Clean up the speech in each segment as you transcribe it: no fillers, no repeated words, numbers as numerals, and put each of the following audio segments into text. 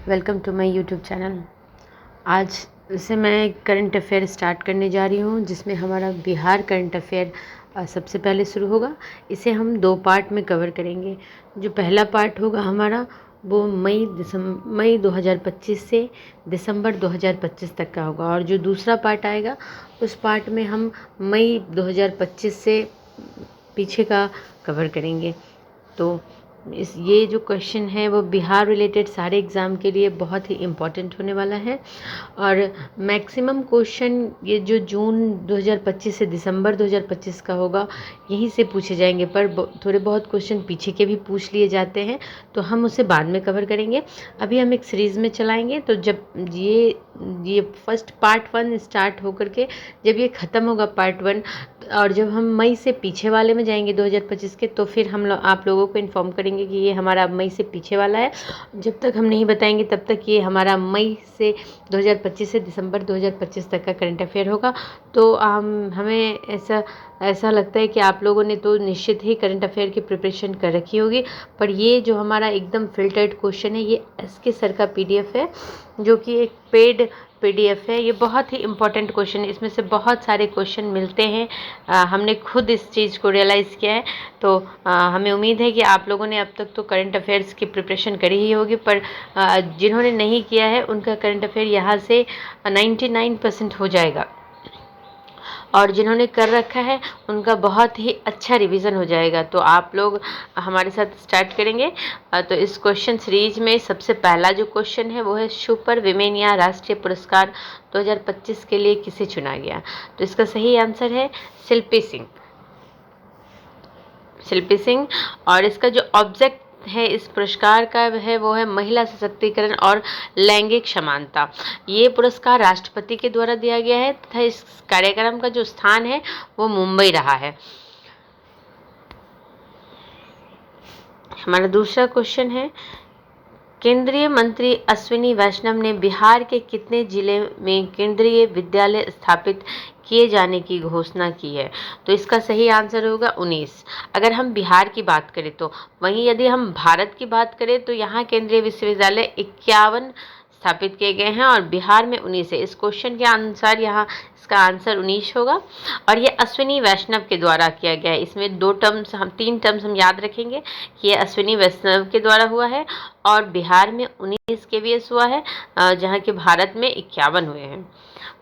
Welcome to my YouTube channel. आज से मैं करंट अफेयर स्टार्ट करने जा रही हूँ, जिसमें हमारा बिहार करंट अफेयर सबसे पहले शुरू होगा। इसे हम 2 पार्ट में कवर करेंगे। जो पहला पार्ट होगा हमारा वो मई 2025 से दिसंबर 2025 तक का होगा, और जो दूसरा पार्ट आएगा उस पार्ट में हम मई 2025 से पीछे का कवर करेंगे। तो ये जो क्वेश्चन है वो बिहार रिलेटेड सारे एग्ज़ाम के लिए बहुत ही इम्पॉर्टेंट होने वाला है, और मैक्सिमम क्वेश्चन ये जो जून 2025 से दिसंबर 2025 का होगा यहीं से पूछे जाएंगे, पर थोड़े बहुत क्वेश्चन पीछे के भी पूछ लिए जाते हैं, तो हम उसे बाद में कवर करेंगे। अभी हम एक सीरीज़ में चलाएंगे, तो जब ये फर्स्ट पार्ट 1 स्टार्ट होकर के जब ये ख़त्म होगा पार्ट 1, और जब हम मई से पीछे वाले में जाएंगे 2025 के, तो फिर आप लोगों को इन्फॉर्म करेंगे कि ये हमारा मई से पीछे वाला है। जब तक हम नहीं बताएंगे तब तक ये हमारा मई से 2025 से दिसंबर 2025 तक का करंट अफेयर होगा। तो हमें ऐसा लगता है कि आप लोगों ने तो निश्चित ही करंट अफेयर की प्रिपरेशन कर रखी होगी, पर ये जो हमारा एकदम फिल्टर्ड क्वेश्चन है ये एसके सर का पीडीएफ है, जो कि एक पेड पीडीएफ है। ये बहुत ही इम्पोर्टेंट क्वेश्चन है, इसमें से बहुत सारे क्वेश्चन मिलते हैं। हमने खुद इस चीज़ को रियलाइज़ किया है। तो हमें उम्मीद है कि आप लोगों ने अब तक तो करंट अफेयर्स की प्रिपरेशन करी ही होगी, पर जिन्होंने नहीं किया है उनका करंट अफेयर यहाँ से 99% हो जाएगा, और जिन्होंने कर रखा है उनका बहुत ही अच्छा रिवीजन हो जाएगा। तो आप लोग हमारे साथ स्टार्ट करेंगे। तो इस क्वेश्चन सीरीज में सबसे पहला जो क्वेश्चन है वो है सुपर विमेन या राष्ट्रीय पुरस्कार 2025 के लिए किसे चुना गया। तो इसका सही आंसर है शिल्पी सिंह। और इसका जो ऑब्जेक्ट है इस पुरस्कार का वो है महिला सशक्तिकरण और लैंगिक समानता। ये पुरस्कार राष्ट्रपति के द्वारा दिया गया है तथा इस कार्यक्रम का जो स्थान है वो मुंबई रहा है। हमारा दूसरा क्वेश्चन है, केंद्रीय मंत्री अश्विनी वैष्णव ने बिहार के कितने जिले में केंद्रीय विद्यालय स्थापित किए जाने की घोषणा की है। तो इसका सही आंसर होगा 19। अगर हम बिहार की बात करें तो, वहीं यदि हम भारत की बात करें तो यहाँ केंद्रीय विश्वविद्यालय 51 स्थापित किए गए हैं और बिहार में 19 है। इस क्वेश्चन के अनुसार यहाँ इसका आंसर 19 होगा, और ये अश्विनी वैष्णव के द्वारा किया गया है। इसमें 3 टर्म्स हम याद रखेंगे कि ये अश्विनी वैष्णव के द्वारा हुआ है, और बिहार में 19 KVS हुआ है, जहाँ के भारत में 51 हुए हैं।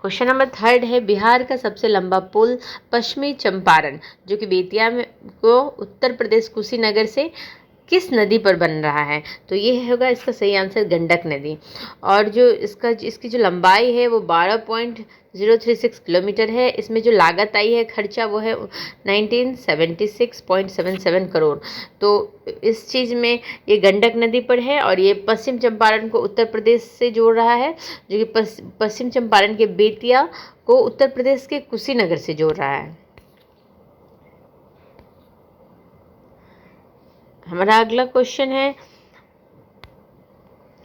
क्वेश्चन नंबर 3 है, बिहार का सबसे लंबा पुल पश्चिमी चंपारण जो कि बेतिया में को उत्तर प्रदेश कुशीनगर से किस नदी पर बन रहा है। तो ये होगा इसका सही आंसर गंडक नदी। और जो इसकी जो लंबाई है वो 12.036 किलोमीटर है। इसमें जो लागत आई है खर्चा वो है 1976.77 करोड़। तो इस चीज़ में ये गंडक नदी पर है, और ये पश्चिम चंपारण को उत्तर प्रदेश से जोड़ रहा है, जो कि पश्चिम चंपारण के बेतिया को उत्तर प्रदेश के कुशीनगर से जोड़ रहा है। हमारा अगला क्वेश्चन है,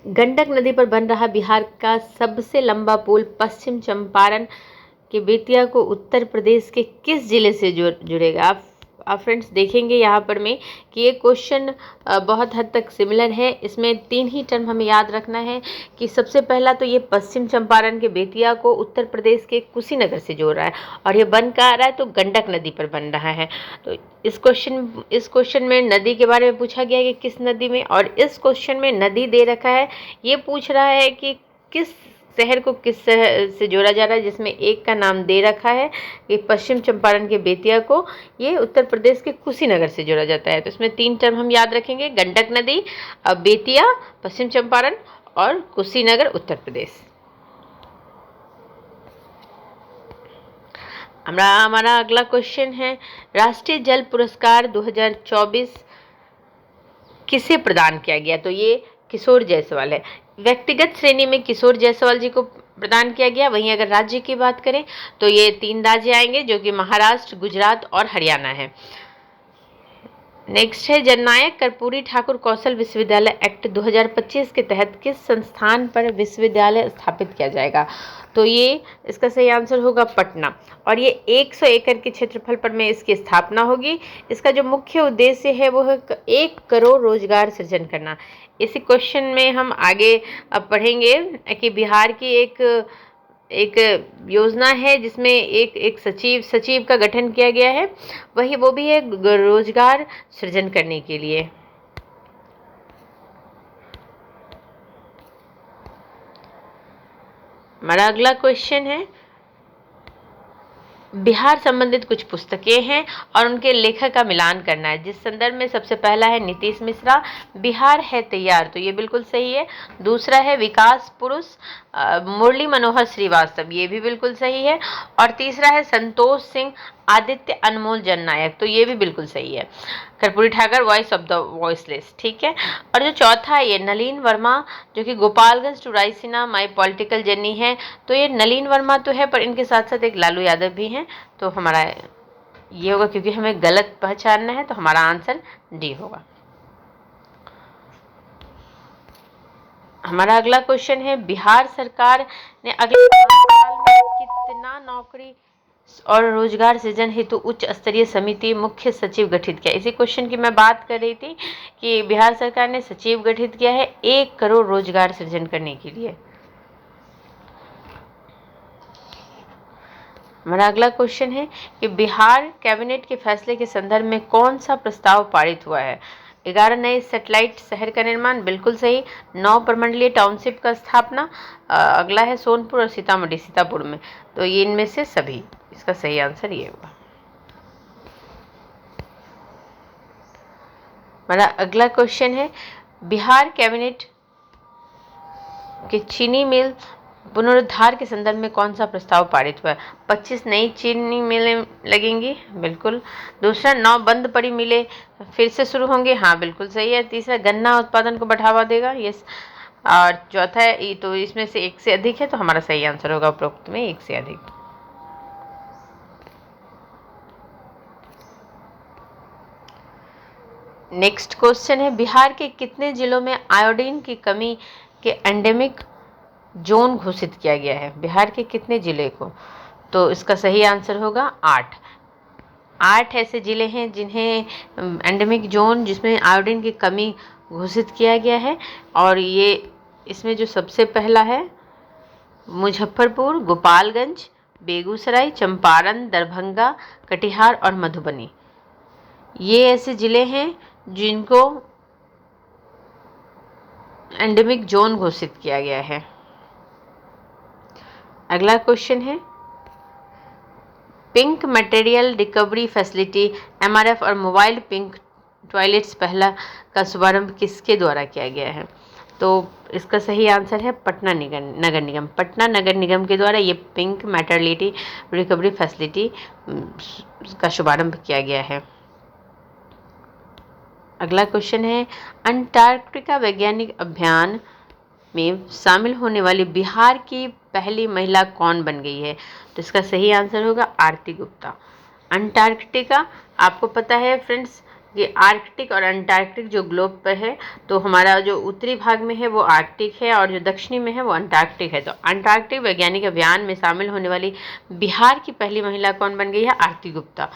गंडक नदी पर बन रहा बिहार का सबसे लंबा पुल पश्चिम चंपारण के बेतिया को उत्तर प्रदेश के किस जिले से जुड़ेगा। आप फ्रेंड्स देखेंगे यहाँ पर में कि ये क्वेश्चन बहुत हद तक सिमिलर है। इसमें 3 ही टर्म हमें याद रखना है कि सबसे पहला तो ये पश्चिम चंपारण के बेतिया को उत्तर प्रदेश के कुशीनगर से जोड़ रहा है, और ये बन कहाँ रहा है तो गंडक नदी पर बन रहा है। तो इस क्वेश्चन में नदी के बारे में पूछा गया है कि किस नदी में, और इस क्वेश्चन में नदी दे रखा है, ये पूछ रहा है कि किस शहर को किस शहर से जोड़ा जा रहा है, जिसमें एक का नाम दे रखा है कि पश्चिम चंपारण के बेतिया को ये उत्तर प्रदेश के कुशीनगर से जोड़ा जाता है। तो इसमें 3 टर्म हम याद रखेंगे, गंडक नदी, बेतिया पश्चिम चंपारण, और कुशीनगर उत्तर प्रदेश। हमारा अगला क्वेश्चन है, राष्ट्रीय जल पुरस्कार 2024 किसे प्रदान किया गया। तो ये किशोर जायसवाल है। व्यक्तिगत श्रेणी में किशोर जायसवाल जी को प्रदान किया गया। वहीं अगर राज्य की बात करें तो ये 3 राज्य आएंगे, जो कि महाराष्ट्र, गुजरात और हरियाणा है। नेक्स्ट है जननायक कर्पूरी ठाकुर कौशल विश्वविद्यालय एक्ट 2025 के तहत किस संस्थान पर विश्वविद्यालय स्थापित किया जाएगा? तो ये इसका सही आंसर होगा पटना, और ये 100 एकड़ के क्षेत्रफल पर में इसकी स्थापना होगी। इसका जो मुख्य उद्देश्य है वो है 1 करोड़ रोजगार सृजन करना। इसी क्वेश्चन में हम आगे अब पढ़ेंगे कि बिहार की एक योजना है जिसमें एक सचिव का गठन किया गया है, वो भी है रोजगार सृजन करने के लिए। हमारा अगला क्वेश्चन है, बिहार संबंधित कुछ पुस्तकें हैं और उनके लेखक का मिलान करना है, जिस संदर्भ में सबसे पहला है नीतीश मिश्रा, बिहार है तैयार, तो ये बिल्कुल सही है। दूसरा है विकास पुरुष, मुरली मनोहर श्रीवास्तव, ये भी बिल्कुल सही है। और तीसरा है संतोष सिंह आदित्य अनमोल जननायक, तो ये भी बिल्कुल सही है। Karpoori Thakur voice of the voiceless, ठीक है। और जो चौथा है ये नलिन वर्मा, जो कि Gopalganj to Raisina my political journey है, तो ये नलिन वर्मा तो है पर इनके साथ साथ एक लालू यादव भी हैं, तो हमारा ये होगा, क्योंकि हमें गलत पहचानना है तो हमारा आंसर डी होगा। हमारा अगला क्वेश्चन है, बिहार सरकार ने अगले 5 साल में कितना नौकरी और रोजगार सृजन हेतु उच्च स्तरीय समिति मुख्य सचिव गठित किया? इसी क्वेश्चन की मैं बात कर रही थी कि बिहार सरकार ने सचिव गठित किया है 1 करोड़ रोजगार सृजन करने के लिए। हमारा अगला क्वेश्चन है कि बिहार कैबिनेट के फैसले के संदर्भ में कौन सा प्रस्ताव पारित हुआ है? 11 नए सैटेलाइट शहर का निर्माण, बिल्कुल सही। 9 प्रमंडलीय टाउनशिप का स्थापना, अगला है सोनपुर और सीतापुर में, तो ये इनमें से सभी, इसका सही आंसर ये होगा। हमारा अगला क्वेश्चन है, बिहार कैबिनेट के चीनी मिल पुनरुद्धार के संदर्भ में कौन सा प्रस्ताव पारित हुआ है? 25 नई चीनी मिलें लगेंगी, बिल्कुल। दूसरा, 9 बंद पड़ी मिलें फिर से शुरू होंगे, हाँ बिल्कुल सही है। तीसरा, गन्ना उत्पादन को बढ़ावा देगा, यस। और चौथा है, तो इसमें से 1 से अधिक है, तो हमारा सही आंसर होगा उपरोक्त में 1 से अधिक। नेक्स्ट क्वेश्चन है, बिहार के कितने जिलों में आयोडीन की कमी के एंडेमिक जोन घोषित किया गया है? बिहार के कितने जिले को? तो इसका सही आंसर होगा 8 ऐसे जिले हैं जिन्हें एंडेमिक जोन, जिसमें आयोडीन की कमी घोषित किया गया है। और ये इसमें जो सबसे पहला है मुजफ्फरपुर, गोपालगंज, बेगूसराय, चंपारण, दरभंगा, कटिहार और मधुबनी, ये ऐसे जिले हैं जिनको एंडेमिक जोन घोषित किया गया है। अगला क्वेश्चन है, pink material recovery facility MRF और मोबाइल पिंक टॉयलेट्स पहला का शुभारंभ किसके द्वारा किया गया है? तो इसका सही आंसर है पटना नगर निगम। पटना नगर निगम के द्वारा ये पिंक मैटरनिटी रिकवरी फैसिलिटी का शुभारंभ किया गया है। अगला क्वेश्चन है, अंटार्कटिका वैज्ञानिक अभियान में शामिल होने वाली बिहार की पहली महिला कौन बन गई है? तो इसका सही आंसर होगा आरती गुप्ता। अंटार्कटिका, आपको पता है फ्रेंड्स, ये आर्कटिक और अंटार्कटिक जो ग्लोब पर है, तो हमारा जो उत्तरी भाग में है वो आर्कटिक है और जो दक्षिणी में है वो अंटार्कटिक है। तो अंटार्कटिक वैज्ञानिक अभियान में शामिल होने वाली बिहार की पहली महिला कौन बन गई है? आरती गुप्ता।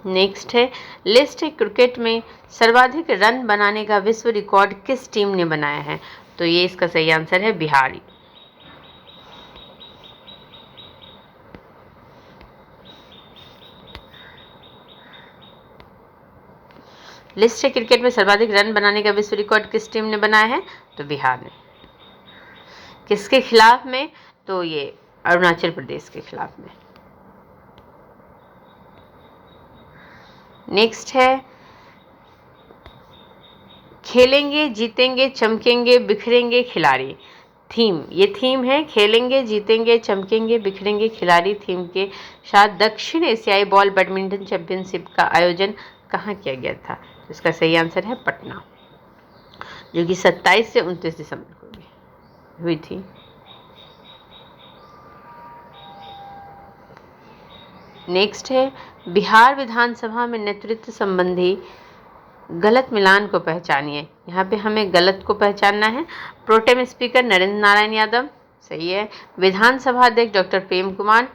नेक्स्ट है, लिस्ट है क्रिकेट में सर्वाधिक रन बनाने का विश्व रिकॉर्ड किस टीम ने बनाया है? तो ये इसका सही आंसर है बिहारी। लिस्ट है क्रिकेट में सर्वाधिक रन बनाने का विश्व रिकॉर्ड किस टीम ने बनाया है? तो बिहार ने। किसके खिलाफ में? तो ये अरुणाचल प्रदेश के खिलाफ में। नेक्स्ट है, खेलेंगे जीतेंगे चमकेंगे बिखरेंगे खिलाड़ी, थीम, ये थीम है खेलेंगे जीतेंगे चमकेंगे बिखरेंगे खिलाड़ी थीम के साथ दक्षिण एशियाई बॉल बैडमिंटन चैंपियनशिप का आयोजन कहाँ किया गया था? तो इसका सही आंसर है पटना, जो कि 27 से 29 दिसंबर को हुई थी। नेक्स्ट है बिहार विधानसभा में नेतृत्व संबंधी गलत मिलान को पहचानिए। यहाँ पे हमें गलत को पहचानना है। प्रोटेम स्पीकर नरेंद्र नारायण यादव, सही है। विधानसभा अध्यक्ष डॉक्टर प्रेम कुमार,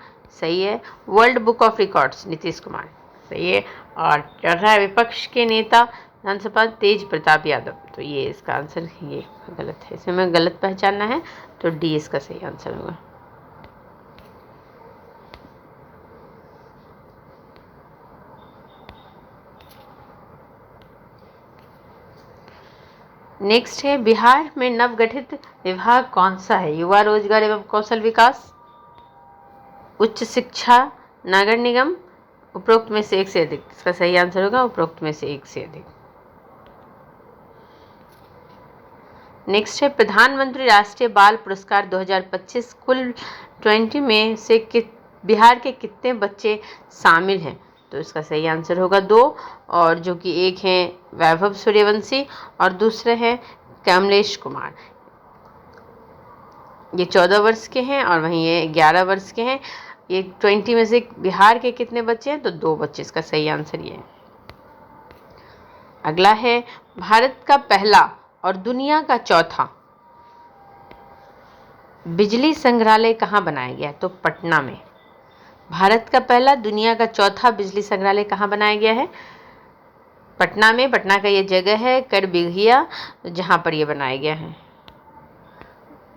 सही है। World book of records Nitish Kumar, सही है। और चौथा है विपक्ष के नेता विधानसभा तेज प्रताप यादव, तो ये इसका आंसर ये गलत है। इसमें हमें गलत पहचानना है, तो डी इसका सही आंसर होगा। नेक्स्ट है बिहार में नवगठित विभाग कौन सा है? युवा रोजगार एवं कौशल विकास, उच्च शिक्षा, नगर निगम, उपरोक्त में से एक से अधिक। इसका सही आंसर होगा उपरोक्त में से एक से अधिक। नेक्स्ट है प्रधानमंत्री राष्ट्रीय बाल पुरस्कार 2025 कुल 20 में से बिहार के कितने बच्चे शामिल हैं? तो इसका सही आंसर होगा 2, और जो कि एक हैं वैभव सूर्यवंशी और दूसरे हैं कमलेश कुमार। ये 14 वर्ष के हैं और वहीं ये 11 वर्ष के हैं। ये 20 में से बिहार के कितने बच्चे हैं? तो 2 बच्चे। इसका सही आंसर ये है। अगला है भारत का पहला और दुनिया का चौथा बिजली संग्रहालय कहाँ बनाया गया? तो पटना में। भारत का पहला, दुनिया का चौथा बिजली संग्रहालय कहाँ बनाया गया है? पटना में। पटना का ये जगह है करबिघिया, जहाँ पर ये बनाया गया है।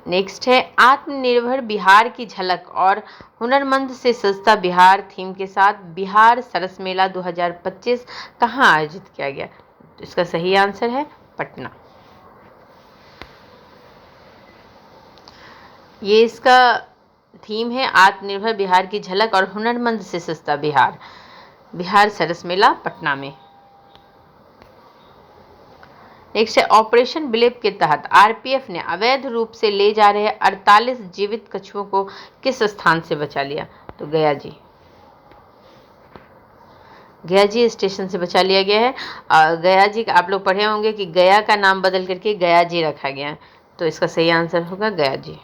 नेक्स्ट है आत्मनिर्भर बिहार की झलक और हुनरमंद से सस्ता बिहार थीम के साथ बिहार सरस मेला 2025 कहाँ आयोजित किया गया? तो इसका सही आंसर है पटना। ये इसका थीम है आत्मनिर्भर बिहार की झलक और हुनरमंद से सस्ता बिहार, बिहार सरस मेला पटना में। नेक्स्ट है ऑपरेशन बिलीप के तहत आरपीएफ ने अवैध रूप से ले जा रहे 48 जीवित कछुओं को किस स्थान से बचा लिया? तो गया जी। गया जी स्टेशन से बचा लिया गया है। गया जी का आप लोग पढ़े होंगे कि गया का नाम बदल करके गया जी रखा गया, तो इसका सही आंसर होगा गया जी।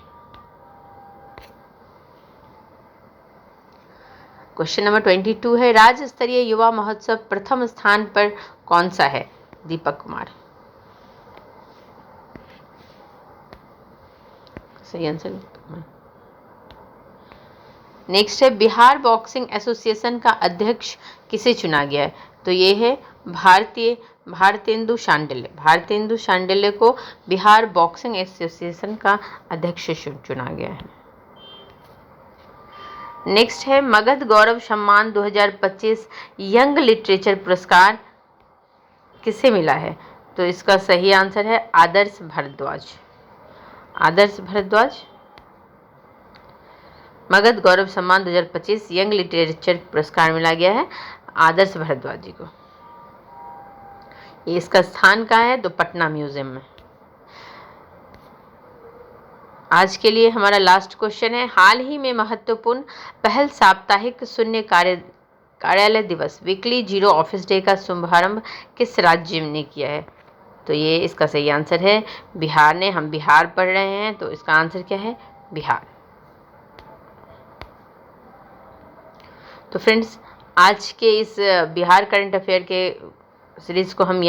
क्वेश्चन नंबर 22 है राज्य स्तरीय युवा महोत्सव प्रथम स्थान पर कौन सा है? दीपक कुमार, सही आंसर। नेक्स्ट है बिहार बॉक्सिंग एसोसिएशन का अध्यक्ष किसे चुना गया है? तो ये है भारतेंदु शांडिल्य। भारतेंदु शांडिल्य को बिहार बॉक्सिंग एसोसिएशन का अध्यक्ष चुना गया है। नेक्स्ट है मगध गौरव सम्मान 2025 यंग लिटरेचर पुरस्कार किसे मिला है? तो इसका सही आंसर है आदर्श भारद्वाज। आदर्श भारद्वाज। मगध गौरव सम्मान 2025 यंग लिटरेचर पुरस्कार मिला गया है आदर्श भारद्वाज जी को। ये इसका स्थान कहाँ है? तो पटना म्यूजियम में। आज के लिए हमारा लास्ट क्वेश्चन है हाल ही में महत्वपूर्ण पहल साप्ताहिक शून्य कार्यालय दिवस वीकली जीरो ऑफिस डे का शुभारंभ किस राज्य ने किया है? तो ये इसका सही आंसर है बिहार ने। हम बिहार पढ़ रहे हैं, तो इसका आंसर क्या है? बिहार। तो फ्रेंड्स, आज के इस बिहार करंट अफेयर के सीरीज को हम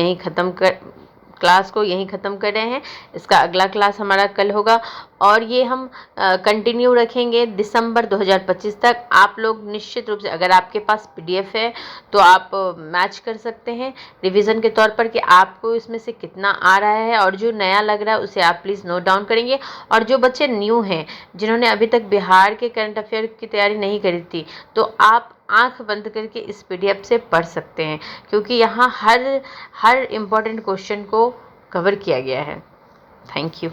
क्लास को यहीं ख़त्म कर रहे हैं। इसका अगला क्लास हमारा कल होगा और ये हम कंटिन्यू रखेंगे दिसंबर 2025 तक। आप लोग निश्चित रूप से, अगर आपके पास पीडीएफ है तो आप मैच कर सकते हैं रिवीजन के तौर पर कि आपको इसमें से कितना आ रहा है, और जो नया लग रहा है उसे आप प्लीज़ नोट डाउन करेंगे। और जो बच्चे न्यू हैं, जिन्होंने अभी तक बिहार के करंट अफेयर की तैयारी नहीं करी थी, तो आप आंख बंद करके इस पीडीएफ से पढ़ सकते हैं, क्योंकि यहाँ हर इम्पॉर्टेंट क्वेश्चन को कवर किया गया है। Thank you.